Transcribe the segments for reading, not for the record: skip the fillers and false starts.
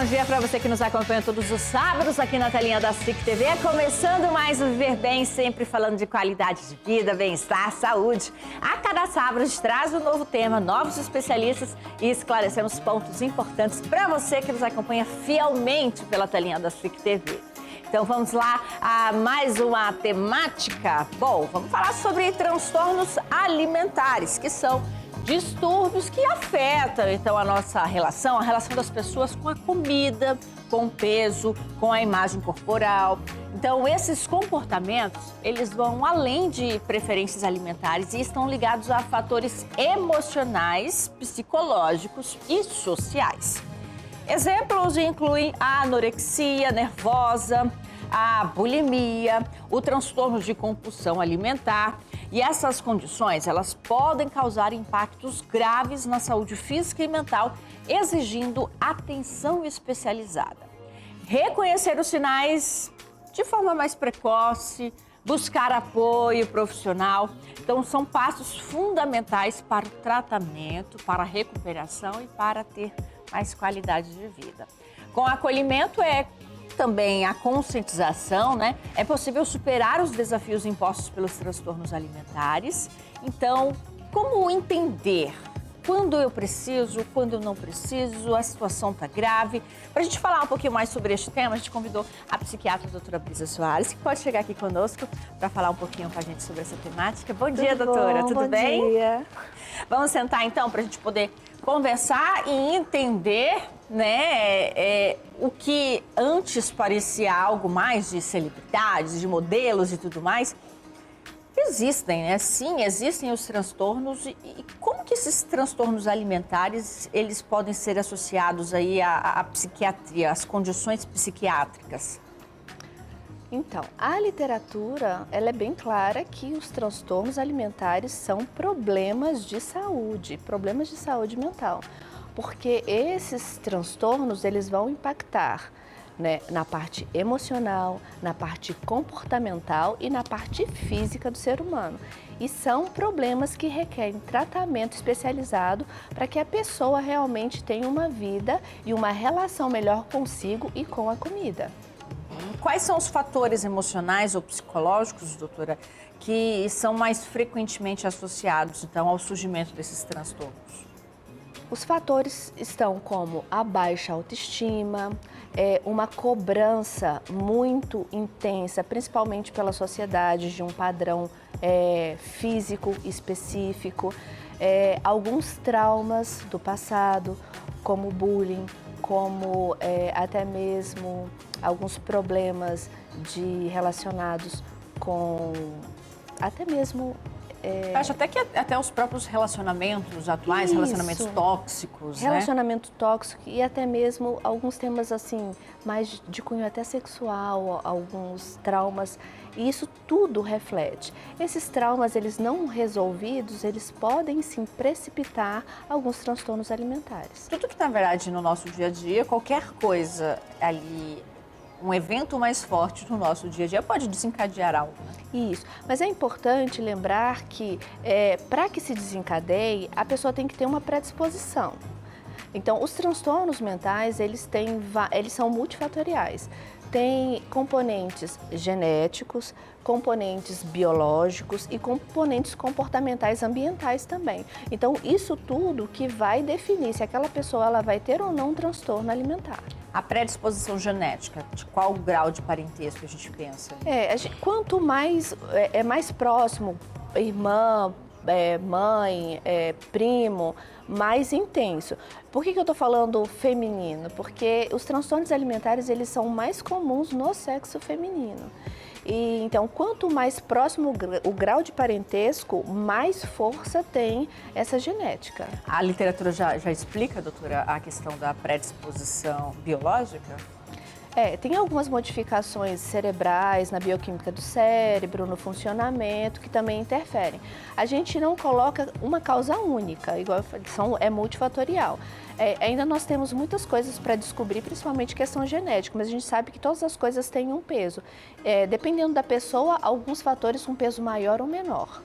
dia para você que nos acompanha todos os sábados aqui na telinha da SIC TV. Começando mais o Viver Bem, sempre falando de qualidade de vida, bem-estar, saúde. A cada sábado a gente traz um novo tema, novos especialistas e esclarecemos pontos importantes para você que nos acompanha fielmente pela telinha da SIC TV. Então vamos lá a mais uma temática. Bom, vamos falar sobre transtornos alimentares, que são distúrbios que afetam, então, a nossa relação, a relação das pessoas com a comida, com o peso, com a imagem corporal. Então, esses comportamentos, eles vão além de preferências alimentares e estão ligados a fatores emocionais, psicológicos e sociais. Exemplos incluem a anorexia nervosa, a bulimia, o transtorno de compulsão alimentar. E essas condições, elas podem causar impactos graves na saúde física e mental, exigindo atenção especializada. Reconhecer os sinais de forma mais precoce, buscar apoio profissional. Então, são passos fundamentais para o tratamento, para a recuperação e para ter mais qualidade de vida. Com acolhimento também a conscientização, né? É possível superar os desafios impostos pelos transtornos alimentares. Então, como entender quando eu preciso, quando eu não preciso, a situação está grave? Para a gente falar um pouquinho mais sobre este tema, a gente convidou a psiquiatra a doutora Brisa Soares, que pode chegar aqui conosco para falar um pouquinho com a gente sobre essa temática. Bom dia, doutora. Tudo bem? Bom dia. Vamos sentar então para a gente poder conversar e entender, né, o que antes parecia algo mais de celebridades, de modelos e tudo mais. Existem, né? Sim, existem os transtornos. E como que esses transtornos alimentares, eles podem ser associados aí à psiquiatria, às condições psiquiátricas? Então, a literatura, ela é bem clara que os transtornos alimentares são problemas de saúde mental, porque esses transtornos, eles vão impactar, né, na parte emocional, na parte comportamental e na parte física do ser humano. E são problemas que requerem tratamento especializado para que a pessoa realmente tenha uma vida e uma relação melhor consigo e com a comida. Quais são os fatores emocionais ou psicológicos, doutora, que são mais frequentemente associados, então, ao surgimento desses transtornos? Os fatores estão como a baixa autoestima, uma cobrança muito intensa, principalmente pela sociedade, de um padrão físico específico, alguns traumas do passado, como bullying, como até mesmo alguns problemas relacionados com até mesmo... Acho até que até os próprios relacionamentos atuais, Isso. relacionamentos tóxicos, Relacionamento tóxico e até mesmo alguns temas assim, mais de cunho até sexual, alguns traumas. E isso tudo reflete. Esses traumas, eles não resolvidos, eles podem sim precipitar alguns transtornos alimentares. Tudo que, na verdade, no nosso dia a dia, qualquer coisa ali, um evento mais forte no nosso dia a dia pode desencadear algo. Isso, mas é importante lembrar que para que se desencadeie, a pessoa tem que ter uma predisposição. Então, os transtornos mentais, eles são multifatoriais. Tem componentes genéticos, componentes biológicos e componentes comportamentais ambientais também. Então, isso tudo que vai definir se aquela pessoa ela vai ter ou não um transtorno alimentar. A predisposição genética, de qual grau de parentesco a gente pensa? Quanto mais mais próximo, irmã, mãe, primo, mais intenso. Por que eu estou falando feminino? Porque os transtornos alimentares, eles são mais comuns no sexo feminino. E, então, quanto mais próximo o grau de parentesco, mais força tem essa genética. A literatura já explica, doutora, a questão da predisposição biológica? Tem algumas modificações cerebrais na bioquímica do cérebro, no funcionamento, que também interferem. A gente não coloca uma causa única, igual é multifatorial. Ainda nós temos muitas coisas para descobrir, principalmente questão genética, mas a gente sabe que todas as coisas têm um peso. Dependendo da pessoa, alguns fatores com peso maior ou menor.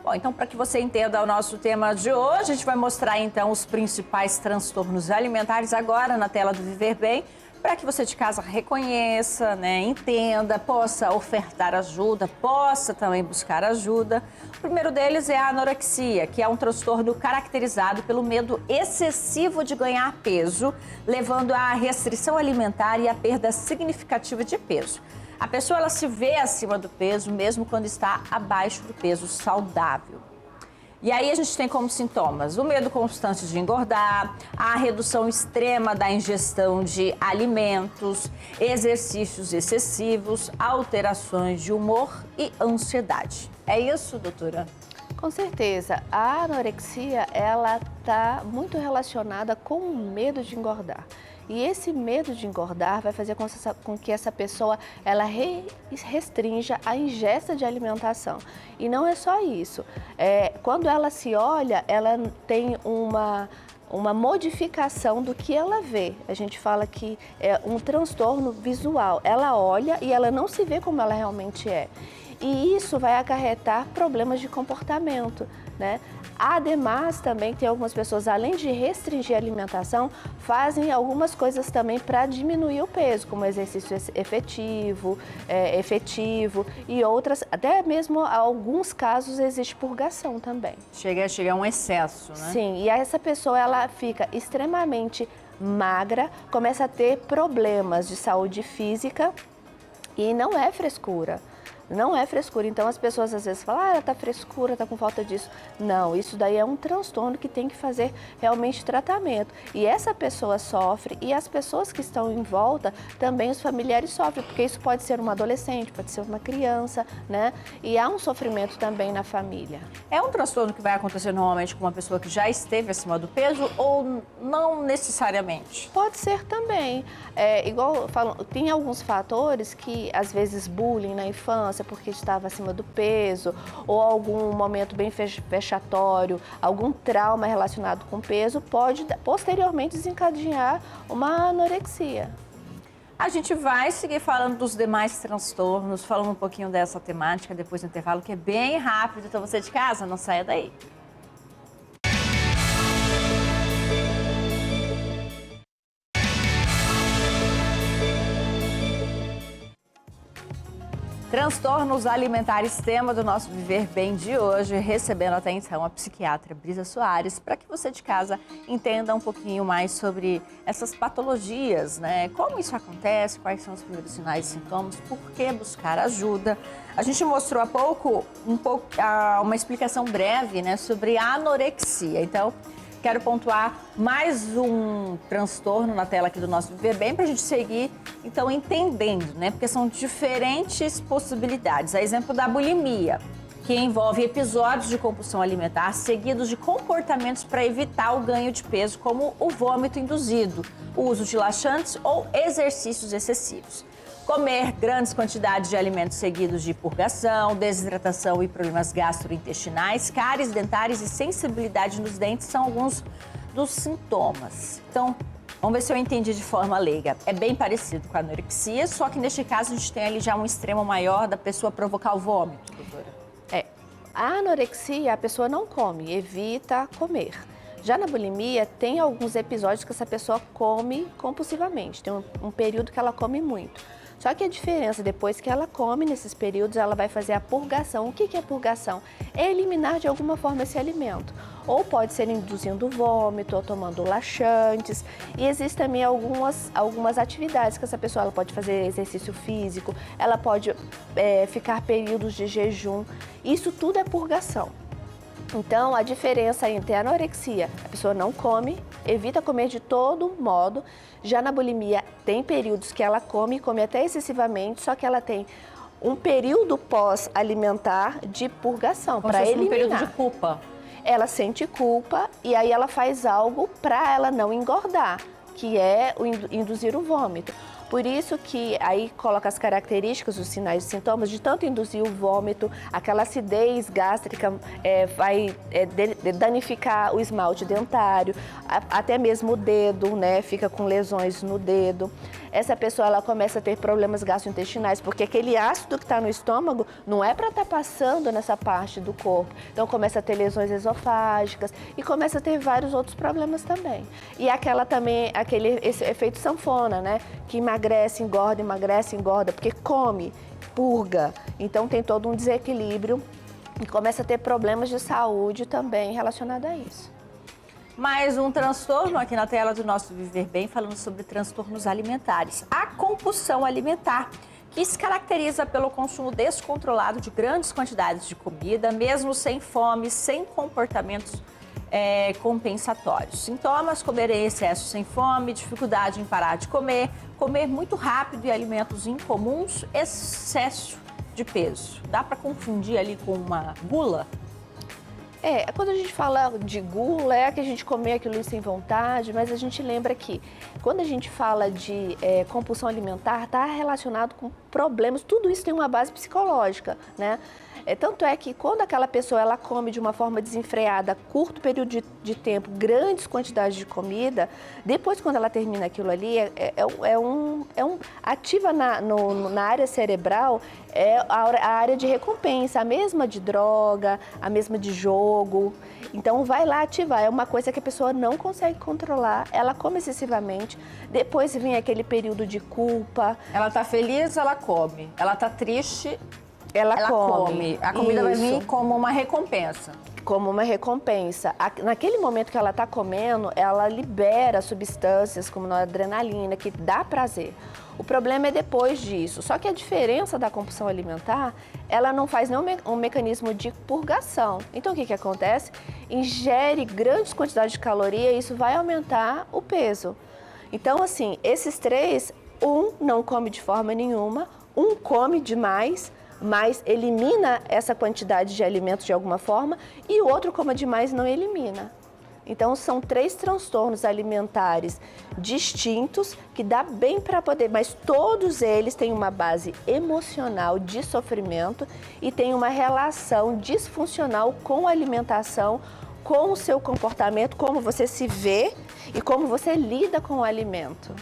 Bom, então para que você entenda o nosso tema de hoje, a gente vai mostrar então os principais transtornos alimentares agora na tela do Viver Bem, para que você de casa reconheça, né, entenda, possa ofertar ajuda, possa também buscar ajuda. O primeiro deles é a anorexia, que é um transtorno caracterizado pelo medo excessivo de ganhar peso, levando à restrição alimentar e à perda significativa de peso. A pessoa ela se vê acima do peso, mesmo quando está abaixo do peso saudável. E aí a gente tem como sintomas o medo constante de engordar, a redução extrema da ingestão de alimentos, exercícios excessivos, alterações de humor e ansiedade. É isso, doutora? Com certeza, a anorexia ela está muito relacionada com o medo de engordar. E esse medo de engordar vai fazer com que essa pessoa ela restrinja a ingesta de alimentação. E não é só isso. Quando ela se olha, ela tem uma modificação do que ela vê. A gente fala que é um transtorno visual. Ela olha e ela não se vê como ela realmente é. E isso vai acarretar problemas de comportamento, né? Ademais, também tem algumas pessoas, além de restringir a alimentação, fazem algumas coisas também para diminuir o peso, como exercício efetivo e outras, até mesmo em alguns casos existe purgação também. Chega a um excesso, né? Sim, e essa pessoa ela fica extremamente magra, começa a ter problemas de saúde física e não é frescura. Não é frescura, então as pessoas às vezes falam, ela tá frescura, tá com falta disso. Não, isso daí é um transtorno que tem que fazer realmente tratamento. E essa pessoa sofre e as pessoas que estão em volta, também os familiares sofrem, porque isso pode ser uma adolescente, pode ser uma criança, né? E há um sofrimento também na família. É um transtorno que vai acontecer normalmente com uma pessoa que já esteve acima do peso ou não necessariamente? Pode ser também. Igual eu falo, tem alguns fatores que, às vezes, bullying na infância, porque estava acima do peso, ou algum momento bem vexatório, algum trauma relacionado com peso, pode posteriormente desencadear uma anorexia. A gente vai seguir falando dos demais transtornos, falando um pouquinho dessa temática depois do intervalo, que é bem rápido, então você de casa, não saia daí. Transtornos alimentares, tema do nosso Viver Bem de hoje, recebendo até então a psiquiatra Brisa Soares, para que você de casa entenda um pouquinho mais sobre essas patologias, né? Como isso acontece, quais são os primeiros sinais e sintomas, por que buscar ajuda. A gente mostrou há pouco uma explicação breve, né, sobre a anorexia. Então, quero pontuar mais um transtorno na tela aqui do nosso Viver Bem para a gente seguir, então, entendendo, né? Porque são diferentes possibilidades. A exemplo da bulimia, que envolve episódios de compulsão alimentar seguidos de comportamentos para evitar o ganho de peso, como o vômito induzido, o uso de laxantes ou exercícios excessivos. Comer grandes quantidades de alimentos seguidos de purgação, desidratação e problemas gastrointestinais, cáries dentárias e sensibilidade nos dentes são alguns dos sintomas. Então, vamos ver se eu entendi de forma leiga. É bem parecido com a anorexia, só que neste caso a gente tem ali já um extremo maior da pessoa provocar o vômito, doutora. A anorexia, a pessoa não come, evita comer. Já na bulimia, tem alguns episódios que essa pessoa come compulsivamente, tem um período que ela come muito. Só que a diferença, depois que ela come, nesses períodos, ela vai fazer a purgação. O que é purgação? É eliminar de alguma forma esse alimento. Ou pode ser induzindo vômito, ou tomando laxantes. E existem também algumas atividades que essa pessoa ela pode fazer exercício físico, ela pode ficar períodos de jejum. Isso tudo é purgação. Então, a diferença entre a anorexia, a pessoa não come, evita comer de todo modo. Já na bulimia, tem períodos que ela come até excessivamente, só que ela tem um período pós-alimentar de purgação para eliminar. Um período de culpa. Ela sente culpa e aí ela faz algo para ela não engordar, que é induzir o vômito. Por isso que aí coloca as características, os sinais e sintomas, de tanto induzir o vômito, aquela acidez gástrica vai danificar o esmalte dentário, até mesmo o dedo, né? Fica com lesões no dedo. Essa pessoa ela começa a ter problemas gastrointestinais, porque aquele ácido que está no estômago não é para estar passando nessa parte do corpo. Então começa a ter lesões esofágicas e começa a ter vários outros problemas também. E aquela também, esse efeito sanfona, né? Que emagrece, engorda, porque come, purga. Então tem todo um desequilíbrio e começa a ter problemas de saúde também relacionado a isso. Mais um transtorno aqui na tela do nosso Viver Bem, falando sobre transtornos alimentares. A compulsão alimentar, que se caracteriza pelo consumo descontrolado de grandes quantidades de comida, mesmo sem fome, sem comportamentos compensatórios. Sintomas: comer em excesso sem fome, dificuldade em parar de comer, comer muito rápido e alimentos incomuns, excesso de peso. Dá para confundir ali com uma gula? Quando a gente fala de gula, é que a gente comer aquilo sem vontade, mas a gente lembra que quando a gente fala de compulsão alimentar, está relacionado com problemas, tudo isso tem uma base psicológica, né? Tanto é que quando aquela pessoa ela come de uma forma desenfreada, curto período de tempo, grandes quantidades de comida, depois quando ela termina aquilo ali, ativa na área cerebral a área de recompensa, a mesma de droga, a mesma de jogo. Então vai lá ativar, é uma coisa que a pessoa não consegue controlar, ela come excessivamente, depois vem aquele período de culpa. Ela tá feliz, ela come. Ela tá triste, ela come. A comida vai vir como uma recompensa. Como uma recompensa. Naquele momento que ela está comendo, ela libera substâncias como a adrenalina, que dá prazer. O problema é depois disso. Só que a diferença da compulsão alimentar, ela não faz nenhum mecanismo de purgação. Então, o que acontece? Ingere grandes quantidades de caloria e isso vai aumentar o peso. Então, assim, esses três, um não come de forma nenhuma, um come demais, mas elimina essa quantidade de alimentos de alguma forma, e o outro coma demais não elimina. Então, são três transtornos alimentares distintos que dá bem para poder, mas todos eles têm uma base emocional de sofrimento e têm uma relação disfuncional com a alimentação, com o seu comportamento, como você se vê e como você lida com o alimento.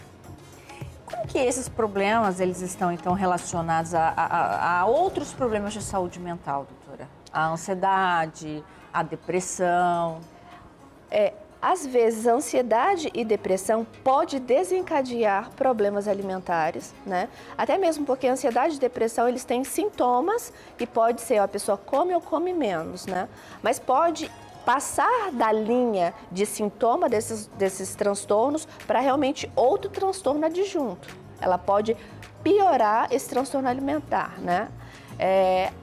Como que esses problemas, eles estão então relacionados a outros problemas de saúde mental, doutora? A ansiedade, a depressão? Às vezes, a ansiedade e depressão pode desencadear problemas alimentares, né? Até mesmo porque a ansiedade e depressão, eles têm sintomas e pode ser a pessoa come ou come menos, né? Mas pode passar da linha de sintoma desses transtornos para realmente outro transtorno adjunto. Ela pode piorar esse transtorno alimentar, né?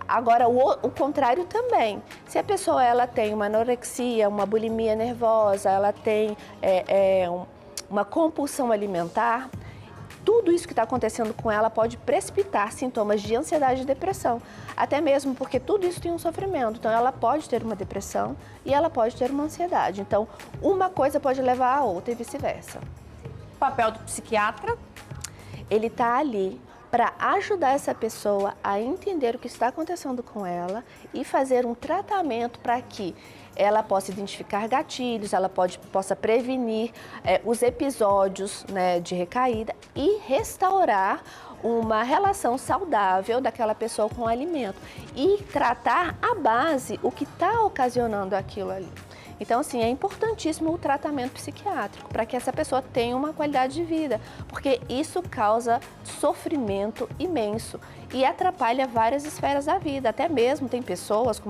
Agora, o contrário também. Se a pessoa ela tem uma anorexia, uma bulimia nervosa, ela tem uma compulsão alimentar, tudo isso que está acontecendo com ela pode precipitar sintomas de ansiedade e depressão. Até mesmo porque tudo isso tem um sofrimento. Então, ela pode ter uma depressão e ela pode ter uma ansiedade. Então, uma coisa pode levar a outra e vice-versa. O papel do psiquiatra? Ele está ali para ajudar essa pessoa a entender o que está acontecendo com ela e fazer um tratamento para que ela possa identificar gatilhos, ela possa prevenir os episódios, né, de recaída e restaurar uma relação saudável daquela pessoa com o alimento e tratar a base, o que está ocasionando aquilo ali. Então, assim, é importantíssimo o tratamento psiquiátrico para que essa pessoa tenha uma qualidade de vida, porque isso causa sofrimento imenso e atrapalha várias esferas da vida. Até mesmo tem pessoas que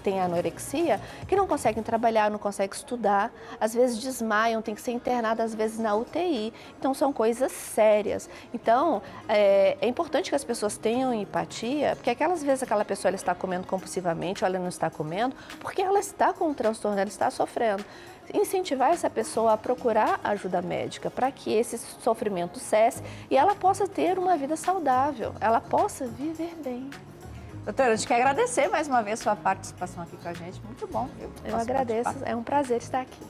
têm anorexia que não conseguem trabalhar, não conseguem estudar, às vezes desmaiam, tem que ser internada às vezes na UTI. Então, são coisas sérias. Então, é importante que as pessoas tenham empatia, porque aquelas vezes aquela pessoa ela está comendo compulsivamente ou ela não está comendo, porque ela está com um transtorno, ela está sofrendo. Incentivar essa pessoa a procurar ajuda médica para que esse sofrimento cesse e ela possa ter uma vida saudável, ela possa viver bem. Doutora, a gente quer agradecer mais uma vez sua participação aqui com a gente. Muito bom. Eu agradeço, é um prazer estar aqui.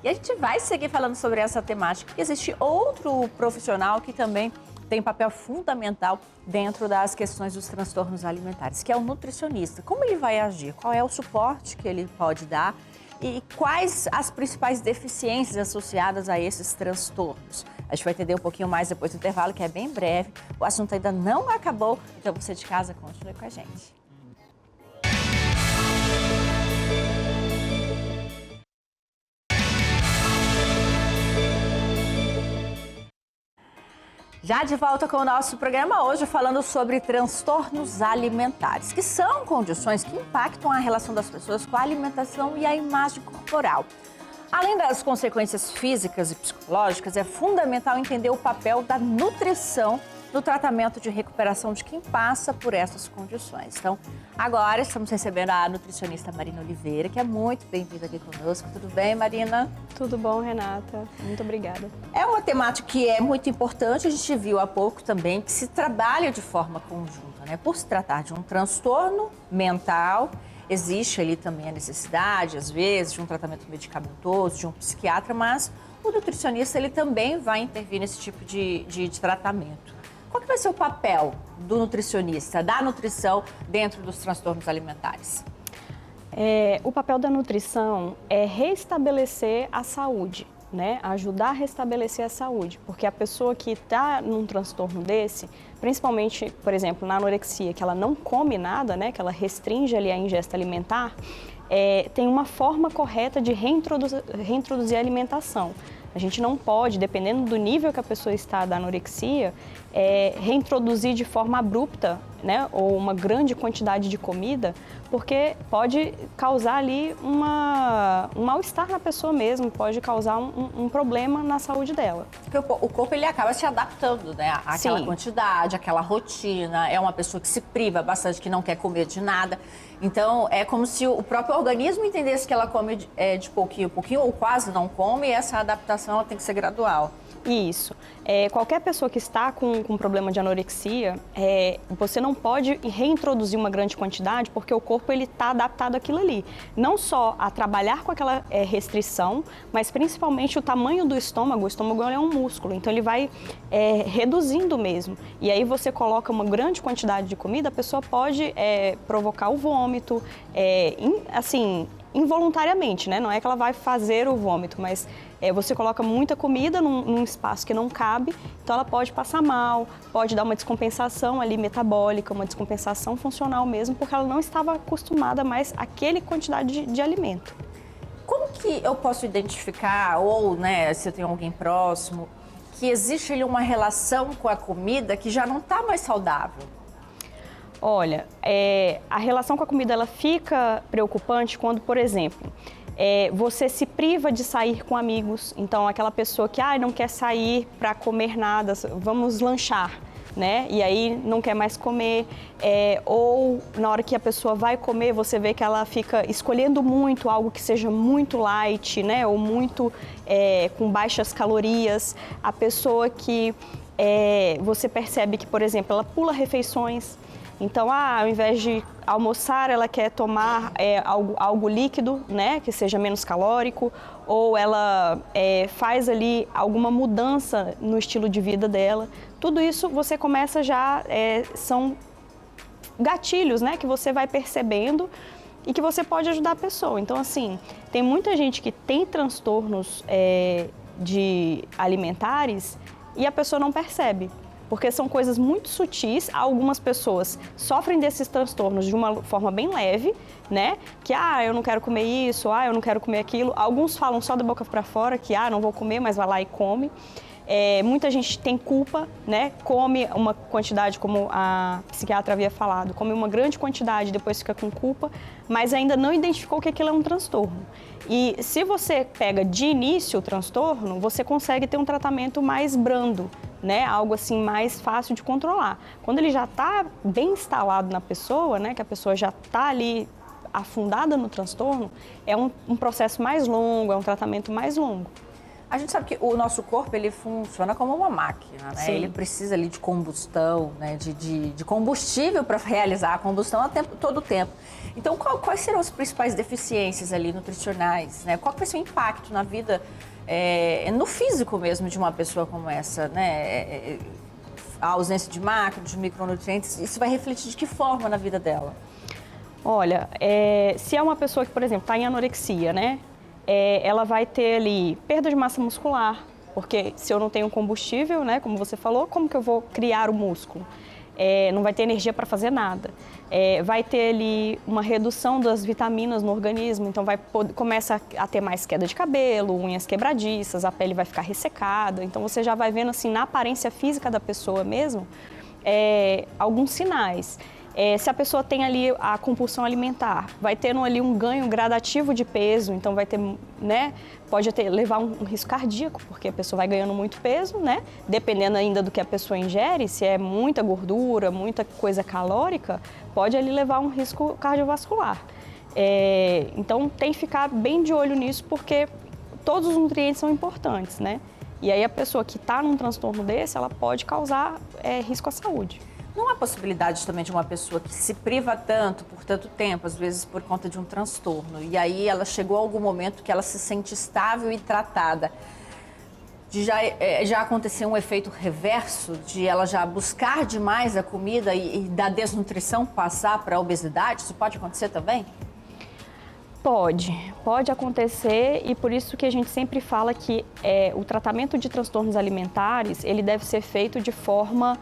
E a gente vai seguir falando sobre essa temática. Existe outro profissional que também tem papel fundamental dentro das questões dos transtornos alimentares, que é o nutricionista. Como ele vai agir? Qual é o suporte que ele pode dar? E quais as principais deficiências associadas a esses transtornos? A gente vai entender um pouquinho mais depois do intervalo, que é bem breve. O assunto ainda não acabou, então você de casa continue com a gente. Já de volta com o nosso programa hoje, falando sobre transtornos alimentares, que são condições que impactam a relação das pessoas com a alimentação e a imagem corporal. Além das consequências físicas e psicológicas, é fundamental entender o papel da nutrição no tratamento de recuperação de quem passa por essas condições. Então, agora estamos recebendo a nutricionista Marina Oliveira, que é muito bem-vinda aqui conosco. Tudo bem, Marina? Tudo bom, Renata? Muito obrigada. É uma temática que é muito importante, a gente viu há pouco também, que se trabalha de forma conjunta, né? Por se tratar de um transtorno mental, existe ali também a necessidade, às vezes, de um tratamento medicamentoso, de um psiquiatra, mas o nutricionista ele também vai intervir nesse tipo de tratamento. Qual que vai ser o papel do nutricionista, da nutrição dentro dos transtornos alimentares? O papel da nutrição é restabelecer a saúde, né? Ajudar a restabelecer a saúde, porque a pessoa que está num transtorno desse, principalmente, por exemplo, na anorexia, que ela não come nada, né? Que ela restringe ali a ingesta alimentar, tem uma forma correta de reintroduzir a alimentação. A gente não pode, dependendo do nível que a pessoa está da anorexia, reintroduzir de forma abrupta, né, ou uma grande quantidade de comida, porque pode causar ali um mal-estar na pessoa mesmo, pode causar um problema na saúde dela. Porque o corpo ele acaba se adaptando, né, àquela Sim. quantidade, àquela rotina. É uma pessoa que se priva bastante, que não quer comer de nada. Então, é como se o próprio organismo entendesse que ela come de pouquinho em pouquinho, ou quase não come, e essa adaptação ela tem que ser gradual. Isso. Qualquer pessoa que está com problema de anorexia, você não pode reintroduzir uma grande quantidade porque o corpo está adaptado àquilo ali. Não só a trabalhar com aquela restrição, mas principalmente o tamanho do estômago. O estômago é um músculo, então ele vai reduzindo mesmo. E aí você coloca uma grande quantidade de comida, a pessoa pode provocar o vômito, assim, involuntariamente, né? Não é que ela vai fazer o vômito, mas você coloca muita comida num espaço que não cabe, então ela pode passar mal, pode dar uma descompensação ali metabólica, uma descompensação funcional mesmo, porque ela não estava acostumada mais àquela quantidade de alimento. Como que eu posso identificar, ou, né, se eu tenho alguém próximo, que existe ali uma relação com a comida que já não está mais saudável? Olha, a relação com a comida ela fica preocupante quando, por exemplo, você se priva de sair com amigos. Então, aquela pessoa que não quer sair para comer nada, vamos lanchar, né? E aí não quer mais comer. Ou na hora que a pessoa vai comer, você vê que ela fica escolhendo muito algo que seja muito light, né? Ou muito com baixas calorias. A pessoa que você percebe que, por exemplo, ela pula refeições. Então, ao invés de almoçar, ela quer tomar algo líquido, né, que seja menos calórico, ou ela faz ali alguma mudança no estilo de vida dela. Tudo isso você começa já, são gatilhos, né, que você vai percebendo e que você pode ajudar a pessoa. Então, assim, tem muita gente que tem transtornos de alimentares e a pessoa não percebe. Porque são coisas muito sutis. Algumas pessoas sofrem desses transtornos de uma forma bem leve, né? Que, eu não quero comer isso, eu não quero comer aquilo. Alguns falam só da boca para fora, que, não vou comer, mas vai lá e come. Muita gente tem culpa, né? Come uma quantidade, como a psiquiatra havia falado, come uma grande quantidade, depois fica com culpa, mas ainda não identificou que aquilo é um transtorno. E se você pega de início o transtorno, você consegue ter um tratamento mais brando, né? Algo assim mais fácil de controlar. Quando ele já está bem instalado na pessoa, né? Que a pessoa já está ali afundada no transtorno, é um processo mais longo, é um tratamento mais longo. A gente sabe que o nosso corpo, ele funciona como uma máquina, né? Sim. Ele precisa ali de combustão, né? De combustível para realizar a combustão todo o tempo. Então, quais serão as principais deficiências ali nutricionais, né? Qual que vai ser o impacto na vida, no físico mesmo de uma pessoa como essa, né? A ausência de macros, de micronutrientes, isso vai refletir de que forma na vida dela? Olha, se é uma pessoa que, por exemplo, está em anorexia, né? Ela vai ter ali perda de massa muscular, porque se eu não tenho combustível, né, como você falou, como que eu vou criar o músculo? Não vai ter energia para fazer nada. Vai ter ali uma redução das vitaminas no organismo, então começa a ter mais queda de cabelo, unhas quebradiças, a pele vai ficar ressecada. Então você já vai vendo assim na aparência física da pessoa mesmo alguns sinais. Se a pessoa tem ali a compulsão alimentar, vai tendo ali um ganho gradativo de peso, então vai ter, né, pode levar um risco cardíaco, porque a pessoa vai ganhando muito peso, né, dependendo ainda do que a pessoa ingere, se é muita gordura, muita coisa calórica, pode ali levar um risco cardiovascular. Então tem que ficar bem de olho nisso, porque todos os nutrientes são importantes, né, e aí a pessoa que está num transtorno desse, ela pode causar risco à saúde. Não há possibilidade também de uma pessoa que se priva tanto, por tanto tempo, às vezes por conta de um transtorno, e aí ela chegou a algum momento que ela se sente estável e tratada, de já acontecer um efeito reverso, de ela já buscar demais a comida e da desnutrição passar para a obesidade? Isso pode acontecer também? Pode acontecer, e por isso que a gente sempre fala que o tratamento de transtornos alimentares, ele deve ser feito de forma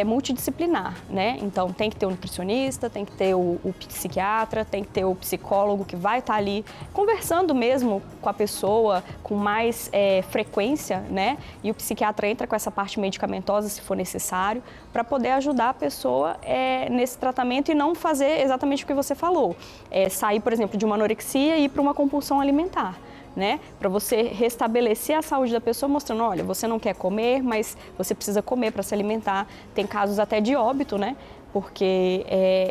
multidisciplinar, né? Então tem que ter o nutricionista, tem que ter o psiquiatra, tem que ter o psicólogo que vai estar ali conversando mesmo com a pessoa com mais frequência, né? E o psiquiatra entra com essa parte medicamentosa se for necessário, para poder ajudar a pessoa nesse tratamento e não fazer exatamente o que você falou, sair, por exemplo, de uma anorexia e ir para uma compulsão alimentar. Né? Para você restabelecer a saúde da pessoa, mostrando, olha, você não quer comer, mas você precisa comer para se alimentar. Tem casos até de óbito, né? Porque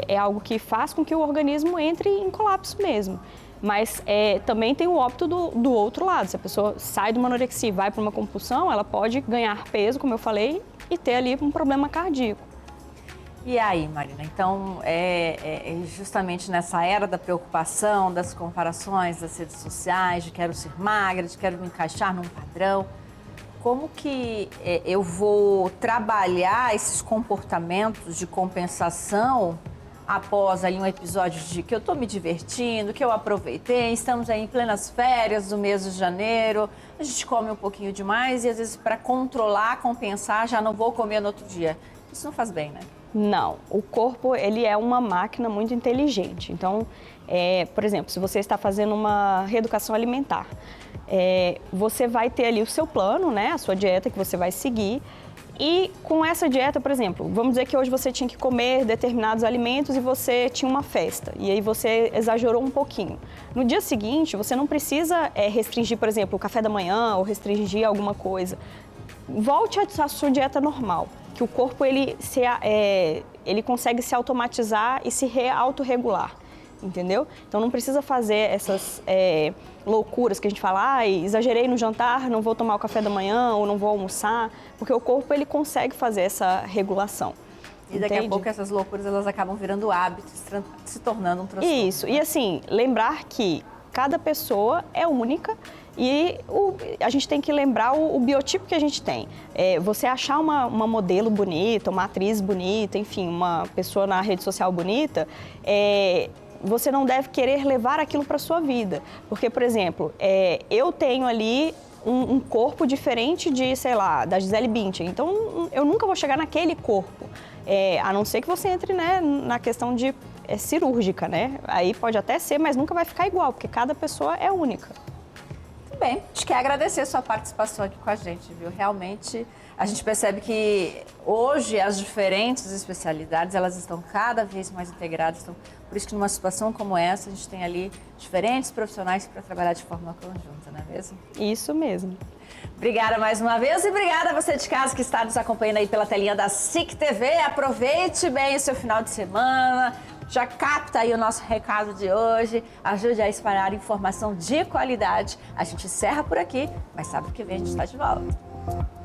é algo que faz com que o organismo entre em colapso mesmo. Mas também tem o óbito do outro lado. Se a pessoa sai de uma anorexia e vai para uma compulsão, ela pode ganhar peso, como eu falei, e ter ali um problema cardíaco. E aí, Marina, então, justamente nessa era da preocupação, das comparações das redes sociais, de quero ser magra, de quero me encaixar num padrão, como que eu vou trabalhar esses comportamentos de compensação após ali um episódio de que eu estou me divertindo, que eu aproveitei, estamos aí em plenas férias do mês de janeiro, a gente come um pouquinho demais e às vezes para controlar, compensar, já não vou comer no outro dia. Isso não faz bem, né? Não, o corpo ele é uma máquina muito inteligente. Então, por exemplo, se você está fazendo uma reeducação alimentar, você vai ter ali o seu plano, né, a sua dieta que você vai seguir. E com essa dieta, por exemplo, vamos dizer que hoje você tinha que comer determinados alimentos e você tinha uma festa. E aí você exagerou um pouquinho. No dia seguinte, você não precisa restringir, por exemplo, o café da manhã ou restringir alguma coisa. Volte à sua dieta normal. Que o corpo ele consegue se automatizar e se autorregular, entendeu? Então não precisa fazer essas loucuras que a gente fala, exagerei no jantar, não vou tomar o café da manhã ou não vou almoçar, porque o corpo ele consegue fazer essa regulação. E daqui a pouco essas loucuras elas acabam virando hábitos, se tornando um transtorno. Isso, e assim, lembrar que cada pessoa é única. E a gente tem que lembrar o biotipo que a gente tem. Você achar uma modelo bonita, uma atriz bonita, enfim, uma pessoa na rede social bonita, você não deve querer levar aquilo para a sua vida. Porque, por exemplo, eu tenho ali um corpo diferente de, sei lá, da Gisele Bündchen. Então, eu nunca vou chegar naquele corpo. A não ser que você entre, né, na questão de cirúrgica, né? Aí pode até ser, mas nunca vai ficar igual, porque cada pessoa é única. Bem, a gente quer agradecer a sua participação aqui com a gente, viu? Realmente, a gente percebe que hoje as diferentes especialidades, elas estão cada vez mais integradas. Então, por isso que numa situação como essa, a gente tem ali diferentes profissionais para trabalhar de forma conjunta, não é mesmo? Isso mesmo. Obrigada mais uma vez e obrigada a você de casa que está nos acompanhando aí pela telinha da SIC TV. Aproveite bem o seu final de semana. Já capta aí o nosso recado de hoje, ajude a espalhar informação de qualidade. A gente encerra por aqui, mas sabe que vem, a gente está de volta.